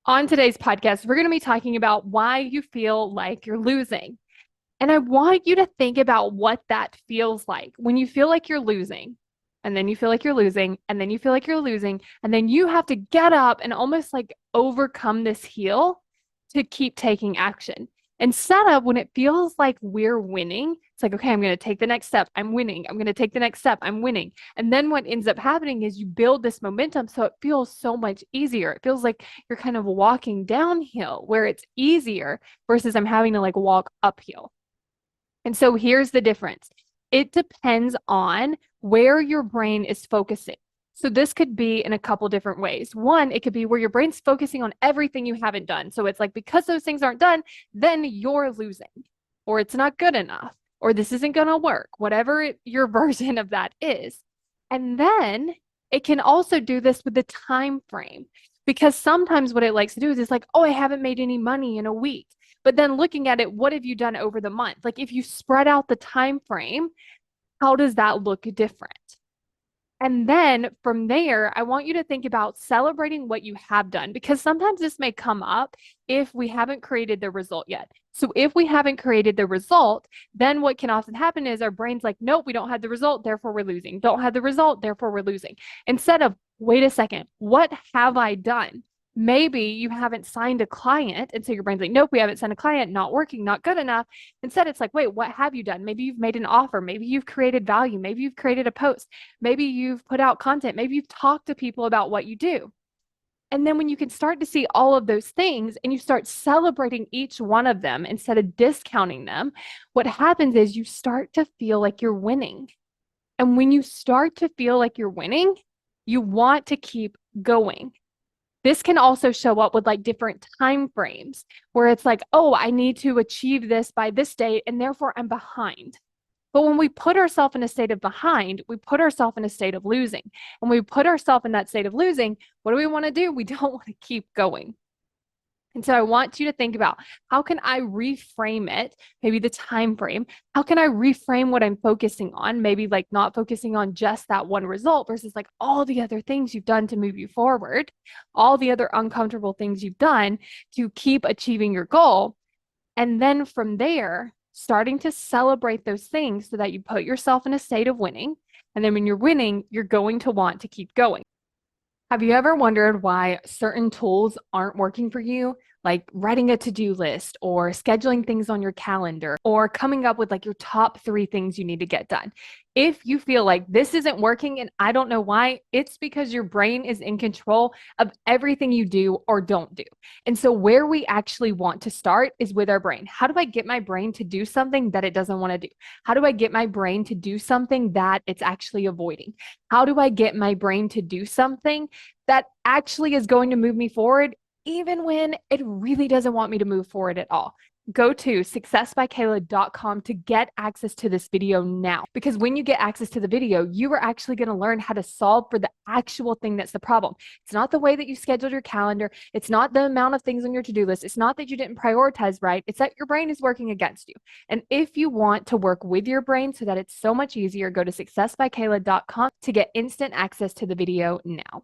On today's podcast, we're going to be talking about why you feel like you're losing. And I want you to think about what that feels like when you feel like you're losing, and then you feel like you're losing, and then you feel like you're losing, and then you have to get up and almost like overcome this heel to keep taking action. Instead of when it feels like we're winning, it's like, okay, I'm going to take the next step. I'm winning. I'm going to take the next step. I'm winning. And then what ends up happening is you build this momentum. So it feels so much easier. It feels like you're kind of walking downhill where it's easier versus I'm having to like walk uphill. And so here's the difference. It depends on where your brain is focusing. So this could be in a couple different ways. One, it could be where your brain's focusing on everything you haven't done. So it's like because those things aren't done, then you're losing, or it's not good enough, or this isn't going to work, whatever your version of that is. And then it can also do this with the time frame, because sometimes what it likes to do is it's like, oh, I haven't made any money in a week. But then looking at it, what have you done over the month? Like if you spread out the time frame, how does that look different? And then from there, I want you to think about celebrating what you have done, because sometimes this may come up if we haven't created the result yet. So if we haven't created the result, then what can often happen is our brain's like, nope, we don't have the result, therefore we're losing. Don't have the result, therefore we're losing. Instead of, wait a second, what have I done? Maybe you haven't signed a client. And so your brain's like, nope, we haven't signed a client, not working, not good enough. Instead, it's like, wait, what have you done? Maybe you've made an offer. Maybe you've created value. Maybe you've created a post. Maybe you've put out content. Maybe you've talked to people about what you do. And then when you can start to see all of those things and you start celebrating each one of them instead of discounting them, what happens is you start to feel like you're winning. And when you start to feel like you're winning, you want to keep going. This can also show up with like different time frames where it's like, oh, I need to achieve this by this date and therefore I'm behind. But when we put ourselves in a state of behind, we put ourselves in a state of losing. When we put ourselves in that state of losing, what do we want to do? We don't want to keep going. And so I want you to think about, how can I reframe it? Maybe the time frame. How can I reframe what I'm focusing on? Maybe like not focusing on just that one result versus like all the other things you've done to move you forward, all the other uncomfortable things you've done to keep achieving your goal. And then from there, starting to celebrate those things so that you put yourself in a state of winning. And then when you're winning, you're going to want to keep going. Have you ever wondered why certain tools aren't working for you? Like writing a to-do list or scheduling things on your calendar or coming up with like your top 3 things you need to get done. If you feel like this isn't working and I don't know why, it's because your brain is in control of everything you do or don't do. And so where we actually want to start is with our brain. How do I get my brain to do something that it doesn't want to do? How do I get my brain to do something that it's actually avoiding? How do I get my brain to do something that actually is going to move me forward, even when it really doesn't want me to move forward at all? Go to successbykayla.com to get access to this video now. Because when you get access to the video, you are actually going to learn how to solve for the actual thing that's the problem. It's not the way that you scheduled your calendar. It's not the amount of things on your to-do list. It's not that you didn't prioritize right. It's that your brain is working against you. And if you want to work with your brain so that it's so much easier, go to successbykayla.com to get instant access to the video now.